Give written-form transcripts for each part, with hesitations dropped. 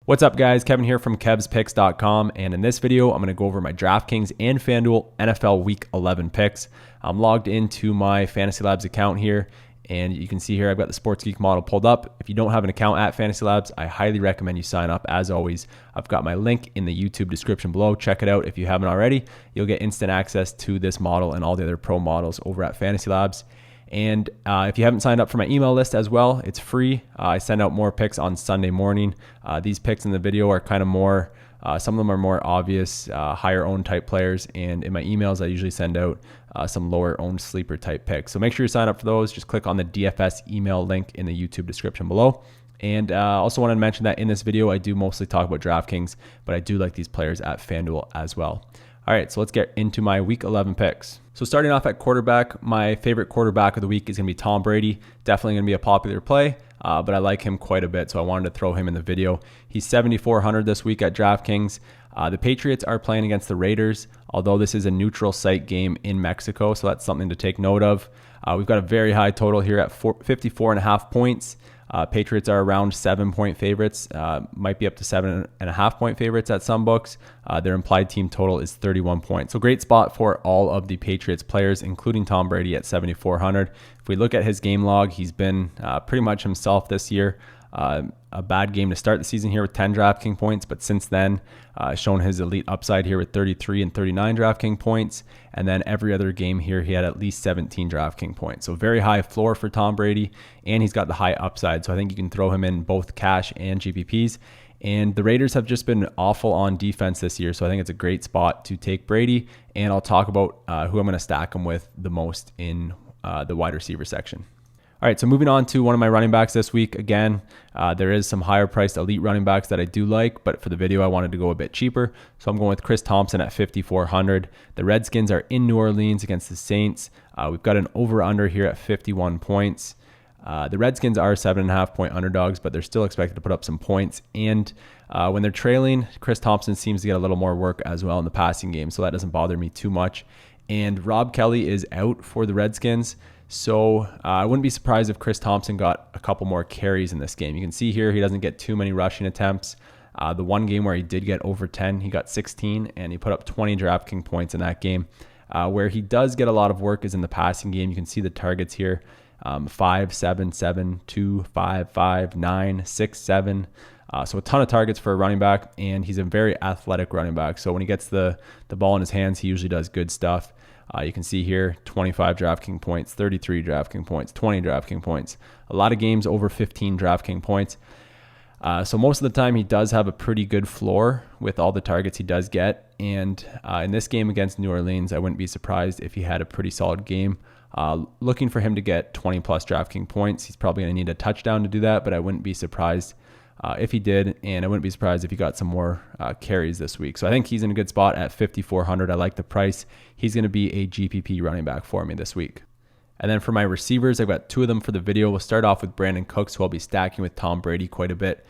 What's up, guys? Kevin here from KevsPicks.com, and in this video, I'm going to go over my DraftKings and FanDuel NFL Week 11 picks. I'm logged into my Fantasy Labs account here, and you can see here I've got the Sports Geek model pulled up. If you don't have an account at Fantasy Labs, I highly recommend you sign up. As always, I've got my link in the YouTube description below. Check it out if you haven't already. You'll get instant access to this model and all the other pro models over at Fantasy Labs. And if you haven't signed up for my email list as well, it's free. I send out more picks on Sunday morning. These picks in the video are kind of more, some of them are more obvious, higher owned type players. And in my emails, I usually send out some lower owned sleeper type picks. So make sure you sign up for those. Just click on the DFS email link in the YouTube description below. And also wanted to mention that in this video, I do mostly talk about DraftKings, but I do like these players at FanDuel as well. All right, so let's get into my Week 11 picks. So starting off at quarterback, my favorite quarterback of the week is going to be Tom Brady. Definitely going to be a popular play, but I like him quite a bit, so I wanted to throw him in the video. He's 7,400 this week at DraftKings. The Patriots are playing against the Raiders, although this is a neutral site game in Mexico, so that's something to take note of. We've got a very high total here at 54.5 points. Patriots are around 7-point favorites, might be up to 7.5-point favorites at some books. Their implied team total is 31 points. So great spot for all of the Patriots players, including Tom Brady at 7,400. If we look at his game log, he's been pretty much himself this year. A bad game to start the season here with 10 DraftKings points, but since then shown his elite upside here with 33 and 39 DraftKings points, and then every other game here he had at least 17 DraftKings points. So very high floor for Tom Brady, and he's got the high upside, so I think you can throw him in both cash and GPPs. And the Raiders have just been awful on defense this year, so I think it's a great spot to take Brady, and I'll talk about who I'm going to stack him with the most in the wide receiver section. All right, so moving on to one of my running backs this week. Again, there is some higher priced elite running backs that I do like, but for the video, I wanted to go a bit cheaper. So I'm going with Chris Thompson at 5,400. The Redskins are in New Orleans against the Saints. We've got an over-under here at 51 points. The Redskins are 7.5-point underdogs, but they're still expected to put up some points. And when they're trailing, Chris Thompson seems to get a little more work as well in the passing game, so that doesn't bother me too much. And Rob Kelly is out for the Redskins. So I wouldn't be surprised if Chris Thompson got a couple more carries in this game. You can see here he doesn't get too many rushing attempts. The one game where he did get over 10, he got 16, and he put up 20 DraftKings points in that game. Where he does get a lot of work is in the passing game. You can see the targets here, 5, 7, 7, 2, 5, 5, 9, 6, 7. So a ton of targets for a running back, and he's a very athletic running back. So when he gets the ball in his hands, he usually does good stuff. You can see here 25 DraftKings points, 33 DraftKings points, 20 DraftKings points. A lot of games over 15 DraftKings points. So most of the time he does have a pretty good floor with all the targets he does get. And in this game against New Orleans, I wouldn't be surprised if he had a pretty solid game. Looking for him to get 20 plus DraftKings points. He's probably going to need a touchdown to do that, but I wouldn't be surprised if he did, and I wouldn't be surprised if he got some more carries this week. So I think he's in a good spot at 5,400. I like the price. He's going to be a GPP running back for me this week. And then for my receivers, I've got two of them for the video. We'll start off with Brandon Cooks, who I'll be stacking with Tom Brady quite a bit.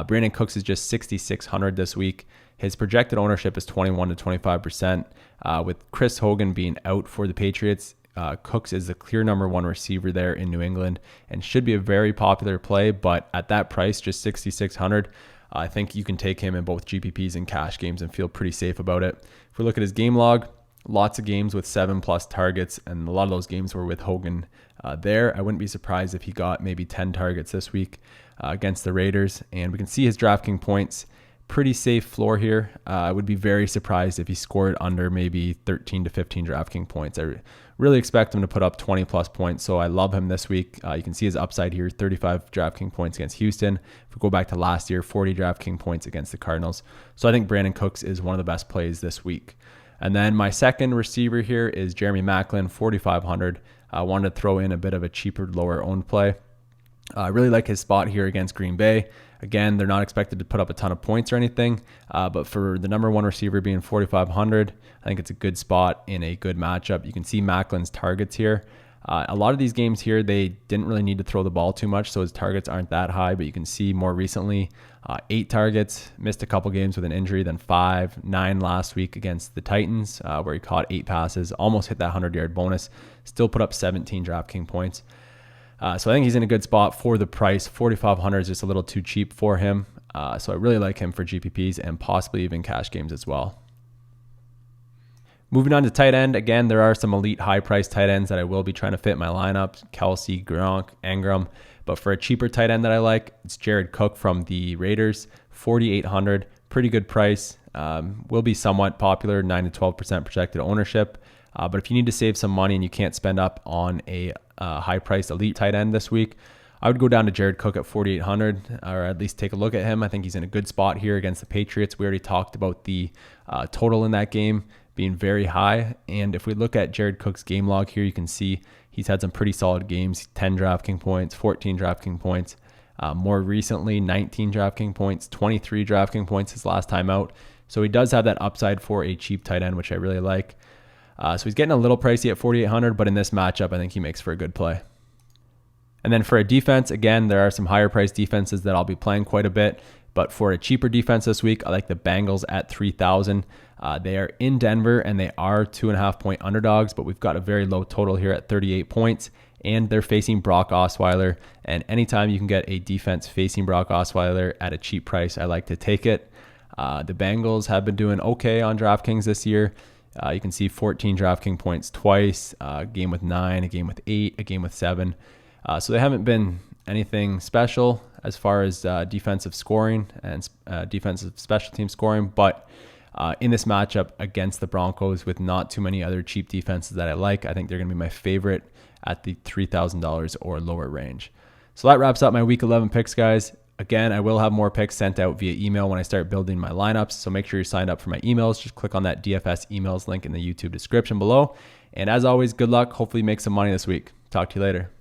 Brandon Cooks is just 6,600 this week. His projected ownership is 21 to 25%. With Chris Hogan being out for the Patriots, Cooks is the clear number one receiver there in New England and should be a very popular play, but at that price, just 6,600, I think you can take him in both GPPs and cash games and feel pretty safe about it. If we look at his game log, lots of games with 7+ targets, and a lot of those games were with Hogan there. I wouldn't be surprised if he got maybe 10 targets this week against the Raiders, and we can see his DraftKings points. Pretty safe floor here. I would be very surprised if he scored under maybe 13 to 15 DraftKings points. I really expect him to put up 20 plus points, so I love him this week. You can see his upside here, 35 DraftKings points against Houston. If we go back to last year, 40 DraftKings points against the Cardinals. So I think Brandon Cooks is one of the best plays this week. And then my second receiver here is Jeremy Maclin, 4,500. I wanted to throw in a bit of a cheaper, lower owned play. I really like his spot here against Green Bay. Again, they're not expected to put up a ton of points or anything, but for the number one receiver being 4,500, I think it's a good spot in a good matchup. You can see Maclin's targets here. A lot of these games here, they didn't really need to throw the ball too much, so his targets aren't that high, but you can see more recently, 8 targets, missed a couple games with an injury, then 5, 9 last week against the Titans, where he caught 8 passes, almost hit that 100-yard bonus, still put up 17 DraftKings points. So I think he's in a good spot for the price. 4,500 is just a little too cheap for him. So I really like him for GPPs and possibly even cash games as well. Moving on to tight end, again, there are some elite high-priced tight ends that I will be trying to fit in my lineup, Kelsey, Gronk, Engram. But for a cheaper tight end that I like, it's Jared Cook from the Raiders, 4,800, pretty good price. Will be somewhat popular, 9 to 12% projected ownership. But if you need to save some money and you can't spend up on a high-priced elite tight end this week, I would go down to Jared Cook at 4,800, or at least take a look at him. I think he's in a good spot here against the Patriots. We already talked about the total in that game being very high. And if we look at Jared Cook's game log here, you can see he's had some pretty solid games, 10 DraftKings points, 14 DraftKings points. More recently, 19 DraftKings points, 23 DraftKings points his last time out. So he does have that upside for a cheap tight end, which I really like. So he's getting a little pricey at 4,800, but in this matchup, I think he makes for a good play. And then for a defense, again, there are some higher priced defenses that I'll be playing quite a bit. But for a cheaper defense this week, I like the Bengals at 3,000. They are in Denver and they are 2.5 point underdogs, but we've got a very low total here at 38 points. And they're facing Brock Osweiler. And anytime you can get a defense facing Brock Osweiler at a cheap price, I like to take it. The Bengals have been doing okay on DraftKings this year. You can see 14 DraftKings points twice, a game with 9, a game with 8, a game with 7. So they haven't been anything special as far as defensive scoring and defensive special team scoring. But in this matchup against the Broncos with not too many other cheap defenses that I like, I think they're going to be my favorite at the $3,000 or lower range. So that wraps up my Week 11 picks, guys. Again, I will have more picks sent out via email when I start building my lineups. So make sure you're signed up for my emails. Just click on that DFS emails link in the YouTube description below. And as always, good luck. Hopefully make some money this week. Talk to you later.